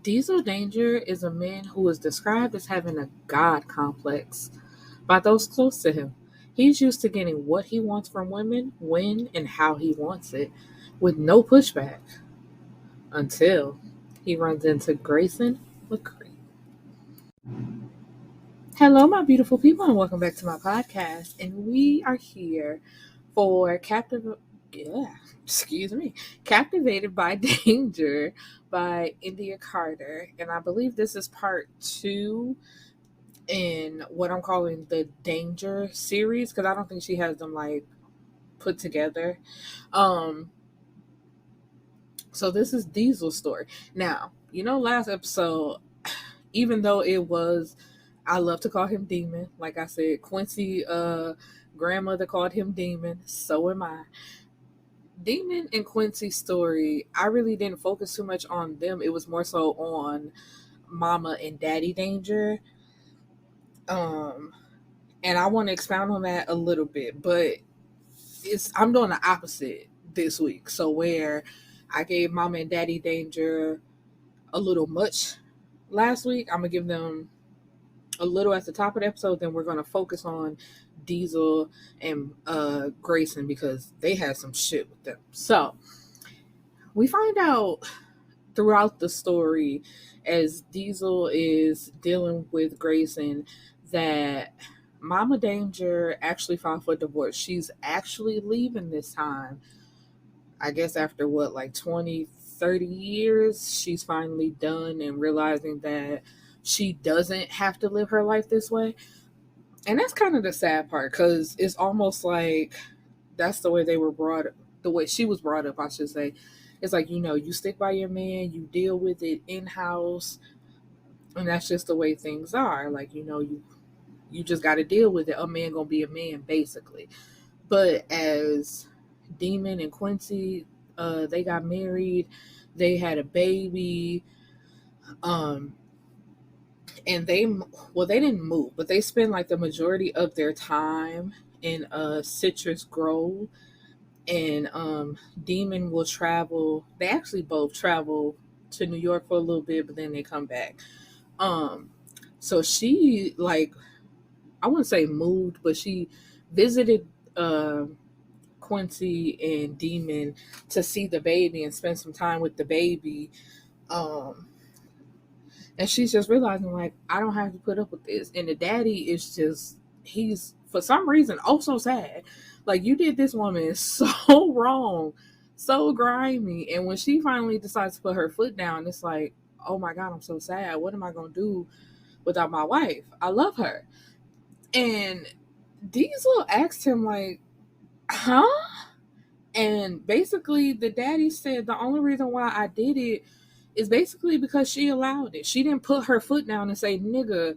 Diesel Danger is a man who is described as having a god complex by those close to him. He's used to getting what he wants from women, when and how he wants it, with no pushback, until he runs into Greysen McCree. Hello, my beautiful people, and welcome back to my podcast. And we are here for Captivated by Danger by Endiya Carter. And I believe this is part 2 in what I'm calling the Danger series, because I don't think she has them like put together. So this is Diesel's story. Now, last episode, even though it was, I love to call him Demon. Like I said, Quincy grandmother called him Demon. So am I. Demon and Quincy's story, I really didn't focus too much on them. It was more so on Mama and Daddy Danger. And I want to expound on that a little bit, but I'm doing the opposite this week. So where I gave Mama and Daddy Danger a little much last week, I'm gonna give them a little at the top of the episode. Then we're gonna focus on Diesel and Greysen because they had some shit with them. So we find out throughout the story as Diesel is dealing with Greysen that Mama Danger actually filed for divorce. She's actually leaving this time. I guess after like 20, 30 years, she's finally done and realizing that she doesn't have to live her life this way. And that's kind of the sad part, because it's almost like that's the way they were brought up, the way she was brought up, I should say. It's like, you stick by your man, you deal with it in-house, and that's just the way things are. Like, you just got to deal with it. A man gonna be a man, basically. But as Demon and Quincy, they got married, they had a baby, and they didn't move, but they spend like the majority of their time in Citrus Grove. And Demon will travel. They actually both travel to New York for a little bit, but then they come back. So she, like, I wouldn't say moved, but she visited Quincy and Demon to see the baby and spend some time with the baby. And she's just realizing, like, I don't have to put up with this. And the daddy is just, he's, for some reason, oh so sad. Like, you did this woman so wrong, so grimy. And when she finally decides to put her foot down, it's like, oh my God, I'm so sad. What am I going to do without my wife? I love her. And Diesel asked him, like, huh? And basically, the daddy said the only reason why I did it is basically because she allowed it. She didn't put her foot down and say, nigga,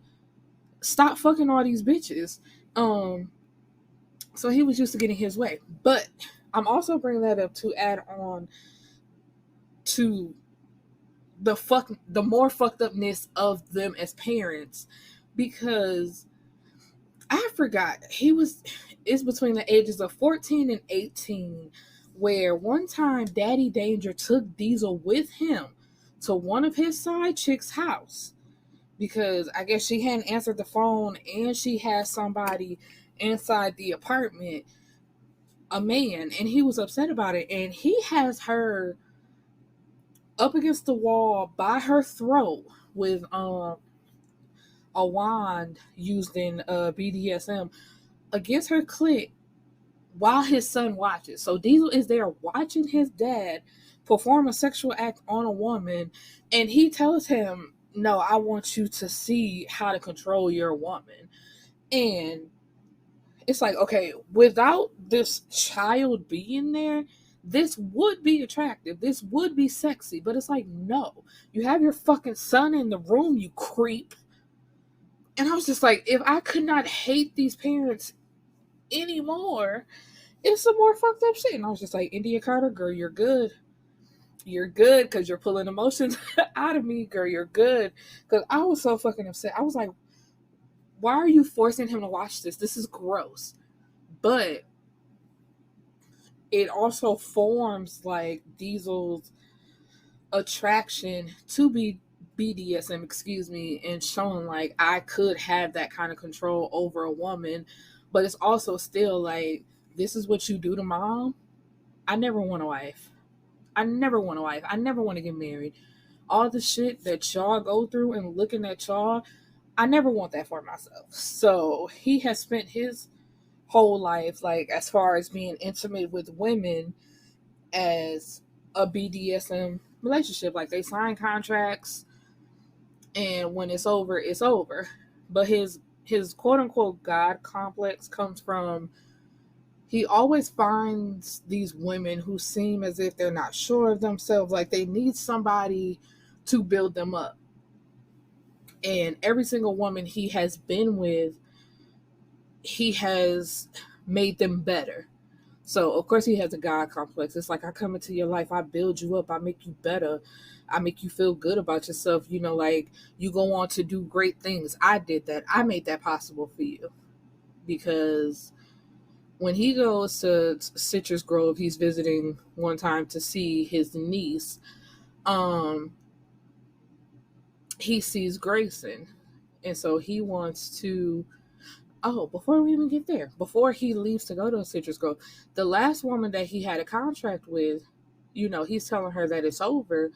stop fucking all these bitches. So he was used to getting his way. But I'm also bringing that up to add on to the more fucked upness of them as parents, because I forgot it's between the ages of 14 and 18, where one time Daddy Danger took Diesel with him to one of his side chicks' house because I guess she hadn't answered the phone and she had somebody inside the apartment, a man, and he was upset about it. And he has her up against the wall by her throat with a wand used in BDSM against her clit while his son watches. So Diesel is there watching his dad perform a sexual act on a woman, and he tells him, no, I want you to see how to control your woman. And it's like, okay, without this child being there, this would be attractive. This would be sexy. But it's like, no. You have your fucking son in the room, you creep. And I was just like, if I could not hate these parents anymore, it's some more fucked up shit. And I was just like, Endiya Carter, girl, you're good. You're good because you're pulling emotions out of me, girl. You're good. Because I was so fucking upset. I was like, why are you forcing him to watch this? This is gross. But it also forms like Diesel's attraction to be BDSM, and showing like I could have that kind of control over a woman, but it's also still like, this is what you do to mom. I never want a wife. I never want a wife. I never want to get married. All the shit that y'all go through and looking at y'all, I never want that for myself. So he has spent his whole life, like, as far as being intimate with women, as a BDSM relationship. Like, they sign contracts, and when it's over, it's over. But his quote unquote God complex comes from, he always finds these women who seem as if they're not sure of themselves, like they need somebody to build them up. And every single woman he has been with, he has made them better. So, of course, he has a God complex. It's like, I come into your life, I build you up, I make you better, I make you feel good about yourself. You know, like, you go on to do great things. I did that. I made that possible for you. Because when he goes to Citrus Grove, he's visiting one time to see his niece. He sees Greysen. And so he wants to. Oh, before we even get there, before he leaves to go to Citrus Grove, the last woman that he had a contract with, you know, he's telling her that it's over,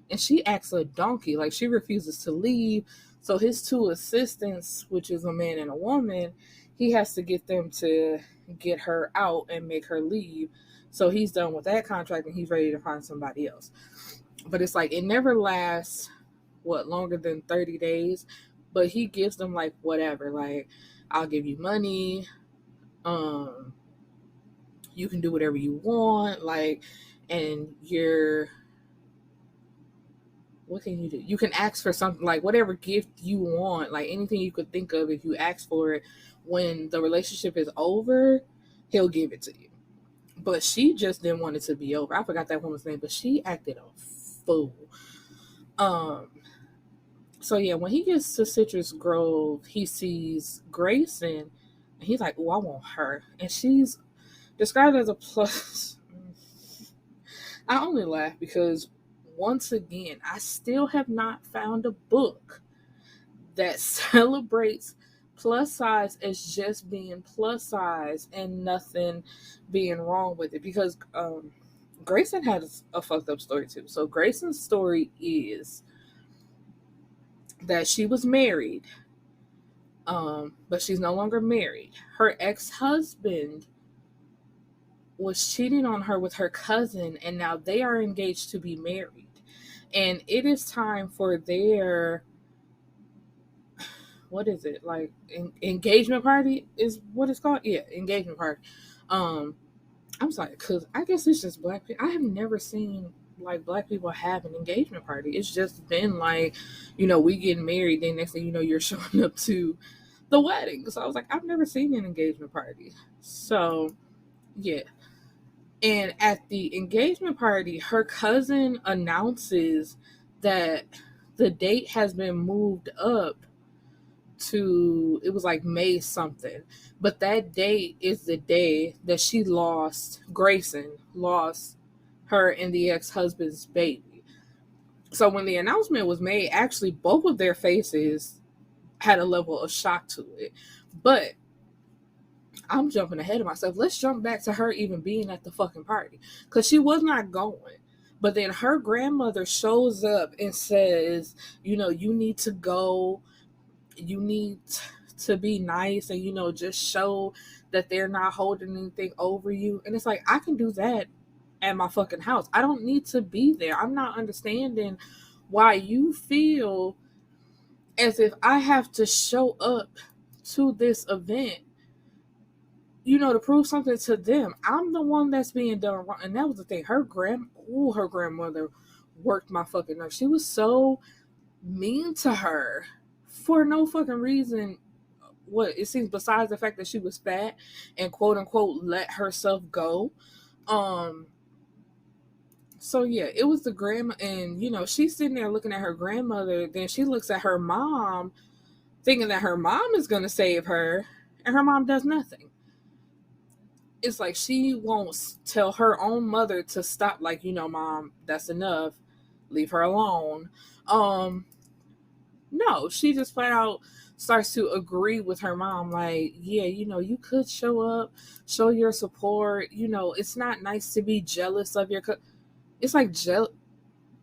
and she acts a donkey. Like, she refuses to leave. So his two assistants, which is a man and a woman, he has to get them to get her out and make her leave. So he's done with that contract and he's ready to find somebody else. But it's like, it never lasts, longer than 30 days. But he gives them, like, whatever. Like, I'll give you money. You can do whatever you want. Like, and what can you do? You can ask for something, like whatever gift you want, like anything you could think of. If you ask for it, when the relationship is over, he'll give it to you. But she just didn't want it to be over. I forgot that woman's name, but she acted a fool. So yeah, when he gets to Citrus Grove, he sees Greysen, and he's like, "Oh, I want her," and she's described as a plus. I only laugh because, once again, I still have not found a book that celebrates plus size as just being plus size and nothing being wrong with it. Because Greysen had a fucked up story too. So Greysen's story is that she was married, but she's no longer married. Her ex-husband was cheating on her with her cousin, and now they are engaged to be married. And it is time for their, what is it, like, engagement party is what it's called. Yeah, engagement party. I'm sorry, because I guess it's just black people. I have never seen, like, black people have an engagement party. It's just been like, you know, we getting married, then next thing you know, you're showing up to the wedding. So I was like, I've never seen an engagement party. So yeah. And at the engagement party, her cousin announces that the date has been moved up to, it was like May something. But that date is the day that Greysen lost her and the ex-husband's baby. So when the announcement was made, actually both of their faces had a level of shock to it. But I'm jumping ahead of myself. Let's jump back to her even being at the fucking party, because she was not going. But then her grandmother shows up and says, you know, you need to go. You need to be nice and, you know, just show that they're not holding anything over you. And it's like, I can do that at my fucking house. I don't need to be there. I'm not understanding why you feel as if I have to show up to this event, you know, to prove something to them. I'm the one that's being done wrong. And that was the thing. Her grandmother worked my fucking nerves. She was so mean to her for no fucking reason. What it seems, besides the fact that she was fat and quote unquote let herself go. So yeah, it was the grandma, and you know, she's sitting there looking at her grandmother. Then she looks at her mom, thinking that her mom is gonna save her, and her mom does nothing. It's like she won't tell her own mother to stop. Like, you know, mom, that's enough. Leave her alone. No, she just flat out starts to agree with her mom, like, yeah, you could show up, show your support. It's not nice to be jealous of your. It's like,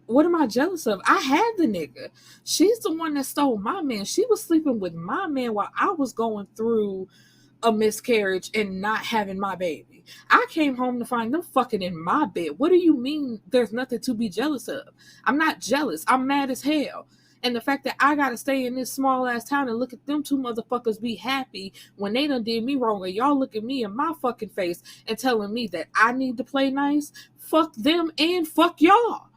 what am I jealous of? I had the nigga. She's the one that stole my man. She was sleeping with my man while I was going through a miscarriage and not having my baby. I came home to find them fucking in my bed. What do you mean there's nothing to be jealous of? I'm not jealous. I'm mad as hell. And the fact that I gotta stay in this small ass town and look at them two motherfuckers be happy when they done did me wrong, and y'all look at me in my fucking face and telling me that I need to play nice. Fuck them and fuck y'all.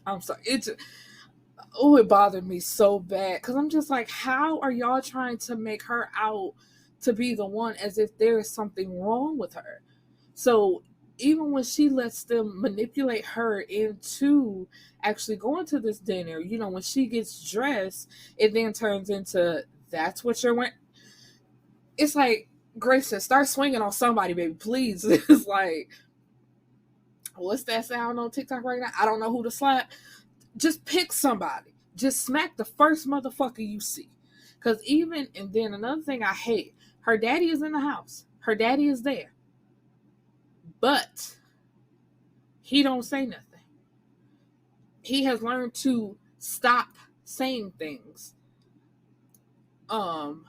I'm sorry. It bothered me so bad because I'm just like, how are y'all trying to make her out to be the one as if there is something wrong with her? So even when she lets them manipulate her into actually going to this dinner, when she gets dressed, it then turns into, that's what you're wearing. It's like, Greysen, start swinging on somebody, baby, please. It's like, what's that sound on TikTok right now? I don't know who to slap. Just pick somebody. Just smack the first motherfucker you see. Because and then another thing I hate, her daddy is in the house. Her daddy is there. But he don't say nothing. He has learned to stop saying things. And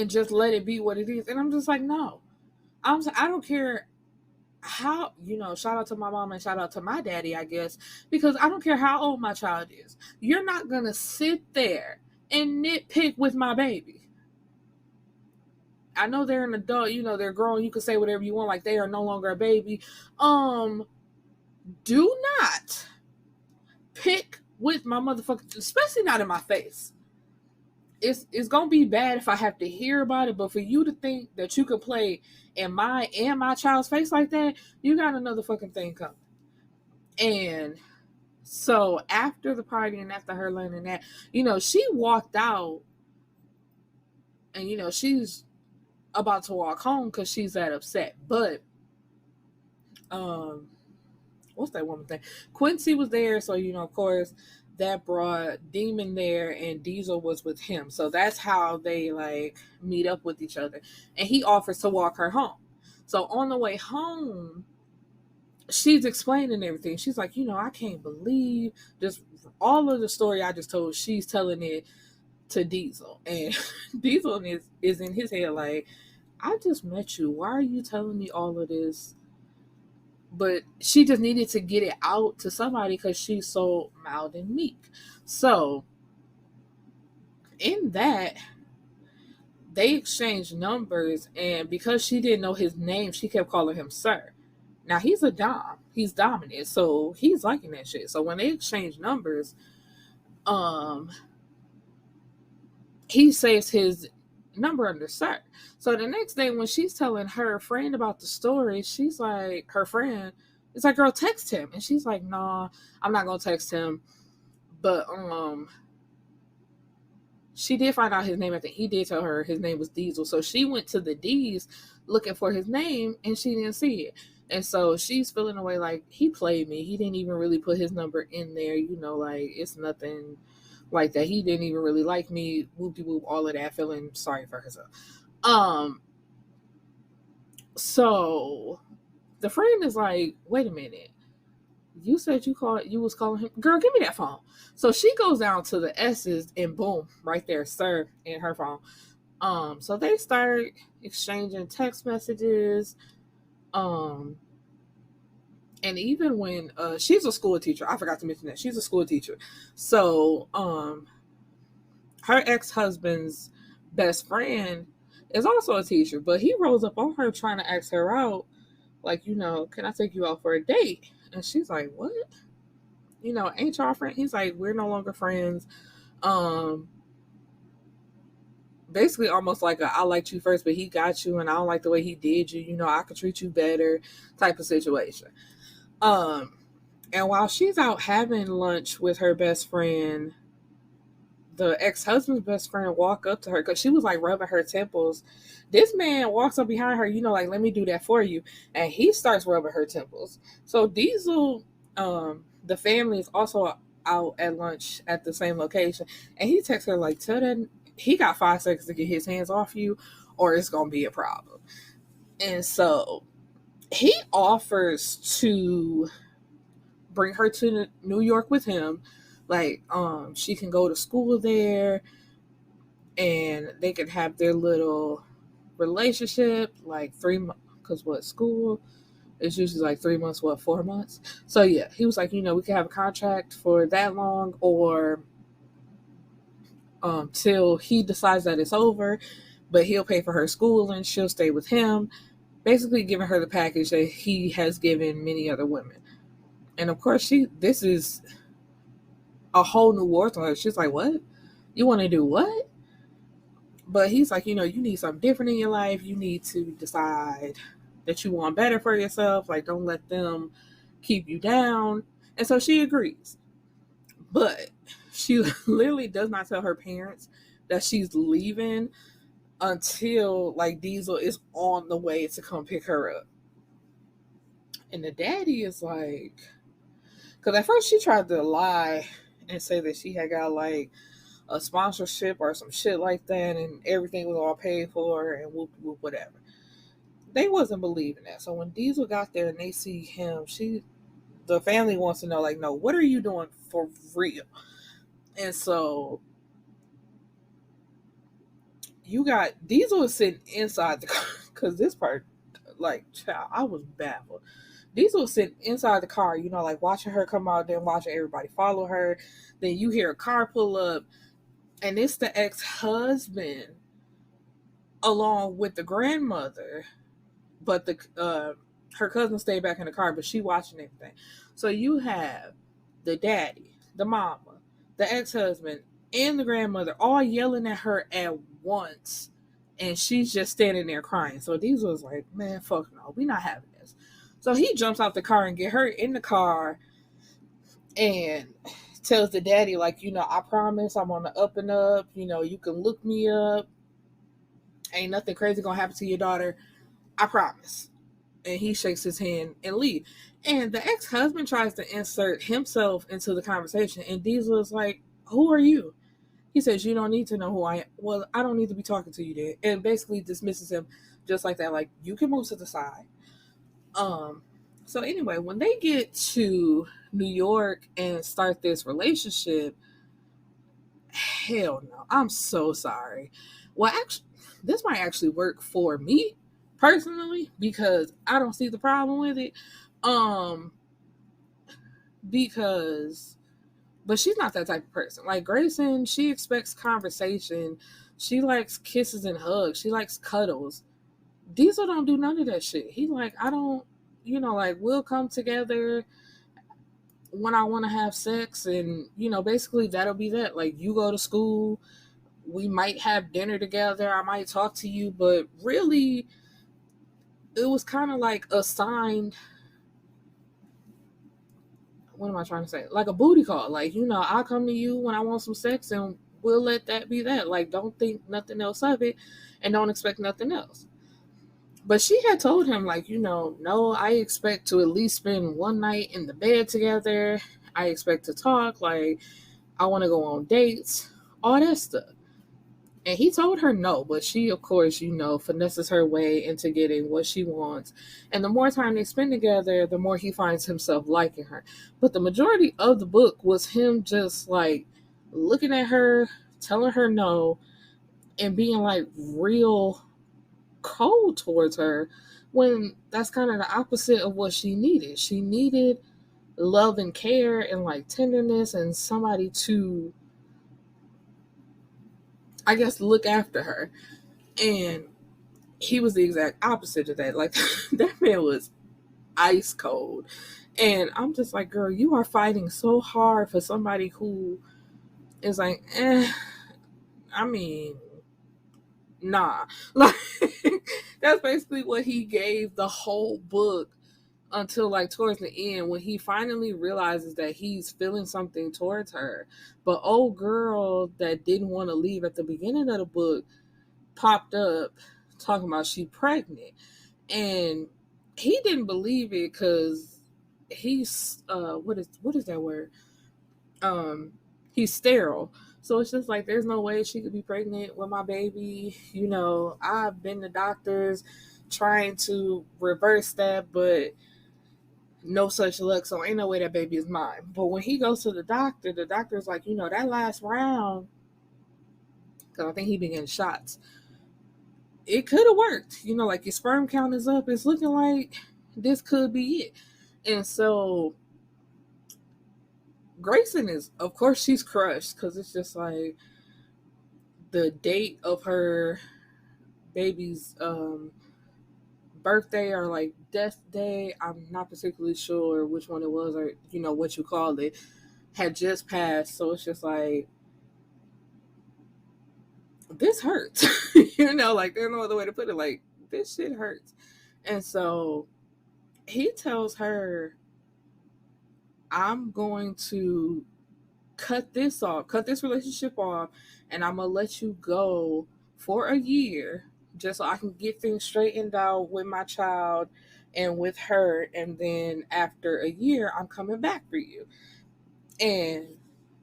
just let it be what it is. And I'm just like, no. I don't care how, shout out to my mom and shout out to my daddy, I guess, because I don't care how old my child is. You're not going to sit there and nitpick with my baby. I know they're an adult, they're grown. You can say whatever you want, like they are no longer a baby. Do not pick with my motherfucker, especially not in my face. It's gonna be bad if I have to hear about it, but for you to think that you could play in my child's face like that, you got another fucking thing coming. And so after the party and after her learning that, she walked out, and she's about to walk home because she's that upset. But what's that woman thing? Quincy was there, so of course that brought Demon there, and Diesel was with him. So that's how they like meet up with each other. And he offers to walk her home. So on the way home, she's explaining everything. She's like, I can't believe just all of the story I just told. She's telling it to Diesel, and Diesel is in his head like, I just met you. Why are you telling me all of this? But she just needed to get it out to somebody because she's so mild and meek. So in that, they exchanged numbers, and because she didn't know his name, she kept calling him sir. Now he's a dom. He's dominant, so he's liking that shit. So when they exchanged numbers, he saves his number under sir. So the next day when she's telling her friend about the story, she's like, her friend, it's like, girl, text him. And she's like, nah, I'm not gonna text him. But she did find out his name. I think he did tell her his name was Diesel. So she went to the D's looking for his name and she didn't see it. And so she's feeling away like, he played me. He didn't even really put his number in there, like it's nothing like that. He didn't even really like me, whoop-de-whoop, all of that, feeling sorry for herself. So the friend is like, wait a minute, you said you was calling him, girl, give me that phone. So she goes down to the S's and boom, right there, sir, in her phone. So they start exchanging text messages. And even when she's a school teacher, I forgot to mention that she's a school teacher. So her ex-husband's best friend is also a teacher, but he rolls up on her trying to ask her out, like, can I take you out for a date? And she's like, what? Ain't y'all friends? He's like, we're no longer friends. Basically almost like I liked you first, but he got you and I don't like the way he did you. I could treat you better type of situation. And while she's out having lunch with her best friend, the ex-husband's best friend walk up to her because she was like rubbing her temples. This man walks up behind her, like, let me do that for you. And he starts rubbing her temples. So Diesel The family is also out at lunch at the same location, and he texts her like, "Tell that he got 5 seconds to get his hands off you, or it's gonna be a problem." And so he offers to bring her to New York with him. Like, she can go to school there, and they can have their little relationship, like 3 months. Because what school is usually like 3 months, 4 months. So yeah, he was like, we can have a contract for that long, or till he decides that it's over, but he'll pay for her school and she'll stay with him. Basically, giving her the package that he has given many other women. And of course, this is a whole new war to her. She's like, "What? You want to do what?" But he's like, you need something different in your life. You need to decide that you want better for yourself. Like, don't let them keep you down. And so she agrees. But she literally does not tell her parents that she's leaving until like Diesel is on the way to come pick her up. And the daddy is like, because at first she tried to lie and say that she had got like a sponsorship or some shit like that, and everything was all paid for and whoop whoop whatever. They wasn't believing that. So when Diesel got there and they see him, the family wants to know, like, no, what are you doing for real? And so you got Diesel is sitting inside the car, because this part, like, child, I was baffled. Diesel was sitting inside the car, like watching her come out, then watching everybody follow her. Then you hear a car pull up, and it's the ex-husband along with the grandmother, but her cousin stayed back in the car, but she watching everything. So you have the daddy, the mama, the ex-husband, and the grandmother all yelling at her at once, and she's just standing there crying. So Diesel was like, "Man, fuck no, we not having this." So he jumps out the car and get her in the car and tells the daddy, like, "I promise I'm on the up and up. You can look me up. Ain't nothing crazy gonna happen to your daughter. I promise." And he shakes his hand and leave. And the ex-husband tries to insert himself into the conversation, and Diesel is like, "Who are you?" He says, "You don't need to know who I am." "Well, I don't need to be talking to you then." And basically dismisses him just like that. Like, you can move to the side. So anyway, when they get to New York and start this relationship, hell no. I'm so sorry. Well, actually, this might actually work for me personally, because I don't see the problem with it. Because But she's not that type of person. Like Greysen, she expects conversation. She likes kisses and hugs. She likes cuddles. Diesel don't do none of that shit. He like, I don't, like, we'll come together when I want to have sex, and basically that'll be that. Like, you go to school, we might have dinner together, I might talk to you, but really it was kind of like a signed, what am I trying to say? Like a booty call. Like, I'll come to you when I want some sex, and we'll let that be that. Like, don't think nothing else of it, and don't expect nothing else. But she had told him, like, no, I expect to at least spend one night in the bed together. I expect to talk. Like, I want to go on dates, all that stuff. And he told her no, but she, of course, finesses her way into getting what she wants. And the more time they spend together, the more he finds himself liking her. But the majority of the book was him just like looking at her, telling her no, and being like real cold towards her, when that's kind of the opposite of what she needed. She needed love and care and like tenderness and somebody to, I guess, look after her. And he was the exact opposite of that. Like, that man was ice cold. And I'm just like, girl, you are fighting so hard for somebody who is like, I mean, nah. Like, that's basically what he gave the whole book until like towards the end, when he finally realizes that he's feeling something towards her. But old girl that didn't want to leave at the beginning of the book popped up talking about she pregnant, and he didn't believe it because he's what is that word? He's sterile. So it's just like there's no way she could be pregnant with my baby. I've been to doctors trying to reverse that, but no such luck. So ain't no way that baby is mine. But when he goes to the doctor's like, that last round, because I think he been getting shots, it could have worked. Like your sperm count is up. It's looking like this could be it. And so Greysen is, of course, she's crushed because it's just like the date of her baby's birthday or like death day. I'm not particularly sure which one it was or what you called it had just passed. So it's just like this hurts. Like there's no other way to put it. Like this shit hurts. And so he tells her, I'm going to cut this relationship off, and I'm gonna let you go for a year just so I can get things straightened out with my child and with her, and then after a year I'm coming back for you. And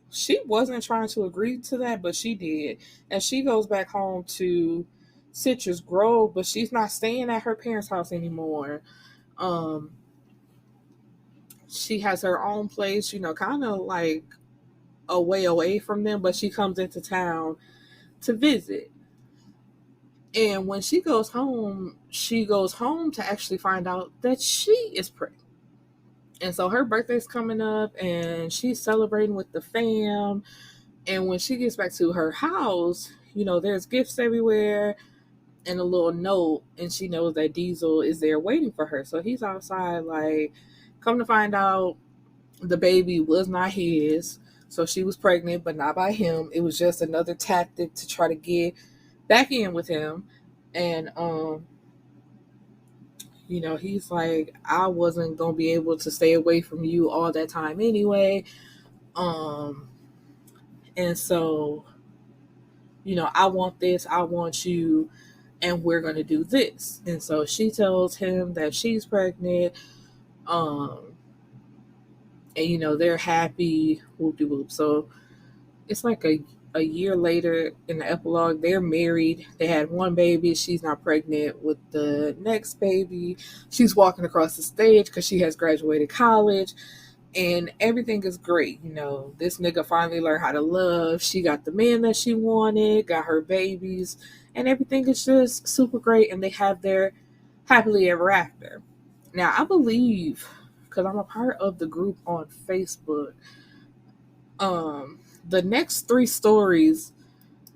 she wasn't trying to agree to that, but she did. And she goes back home to Citrus Grove, but she's not staying at her parents' house anymore. Um she has her own place, kind of like away from them, but she comes into town to visit. And when she goes home to actually find out that she is pregnant. And so her birthday's coming up and she's celebrating with the fam. And when she gets back to her house, there's gifts everywhere and a little note. And she knows that Diesel is there waiting for her. So he's outside, like, come to find out the baby was not his. So she was pregnant, but not by him. It was just another tactic to try to get back in with him. And he's like, I wasn't gonna be able to stay away from you all that time anyway. And so, I want this, I want you, and we're gonna do this. And so she tells him that she's pregnant. And they're happy, whoop de whoop. So it's like a year later in the epilogue, they're married. They had one baby. She's not pregnant with the next baby. She's walking across the stage because she has graduated college and everything is great. This nigga finally learned how to love. She got the man that she wanted, got her babies, and everything is just super great. And they have their happily ever after. Now, I believe, because I'm a part of the group on Facebook, the next three stories,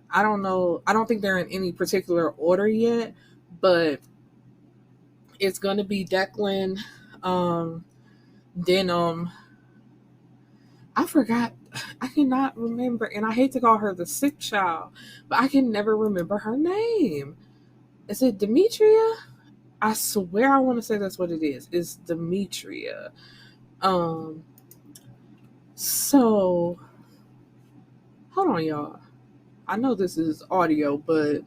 I don't know, I don't think they're in any particular order yet, but it's gonna be Declan, Denim. I forgot, I cannot remember, and I hate to call her the sick child, but I can never remember her name. Is it Demetria? I swear I want to say that's what it is. It's Demetria. So hold on, y'all. I know this is audio, but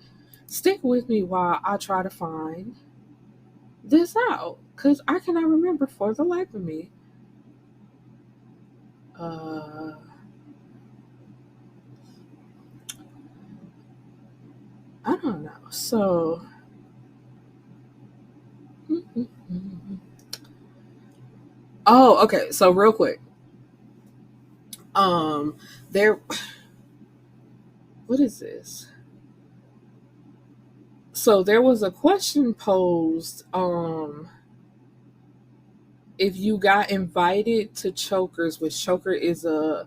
stick with me while I try to find this out because I cannot remember for the life of me. I don't know. So, oh, okay. So real quick, there. What is this? So there was a question posed. If you got invited to Chokers, which Choker is a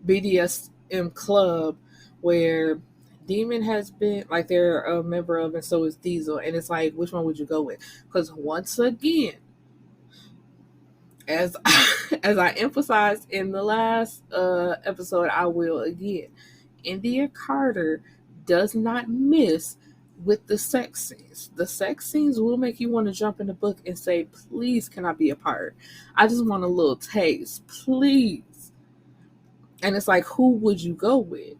BDSM club where Demon has been, like, they're a member of, and so is Diesel, and it's like, which one would you go with? Because once again, as as I emphasized in the last episode, I will again. Endiya Carter does not miss with the sex scenes. The sex scenes will make you want to jump in the book and say, please, can I be a part? I just want a little taste, please. And it's like, who would you go with?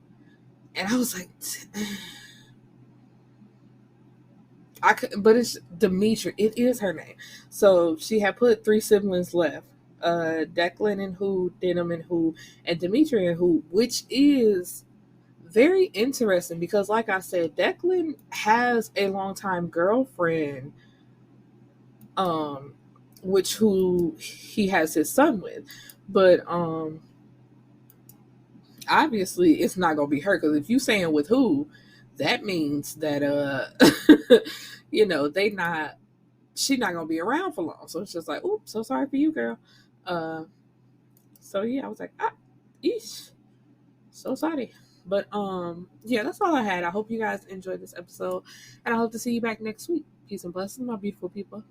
And I was like, but it's Demetria. It is her name. So she had put 3 siblings left. Declan and Who, Denim and Who, and Dimitri and Who, which is very interesting because, like I said, Declan has a longtime girlfriend, which who he has his son with, but obviously it's not gonna be her, because if you saying with Who, that means that they not she's not gonna be around for long. So it's just like, oops, so sorry for you, girl. So yeah, I was like, eesh, so sorry. But yeah, that's all I had. I hope you guys enjoyed this episode, and I hope to see you back next week. Peace and blessings, my beautiful people.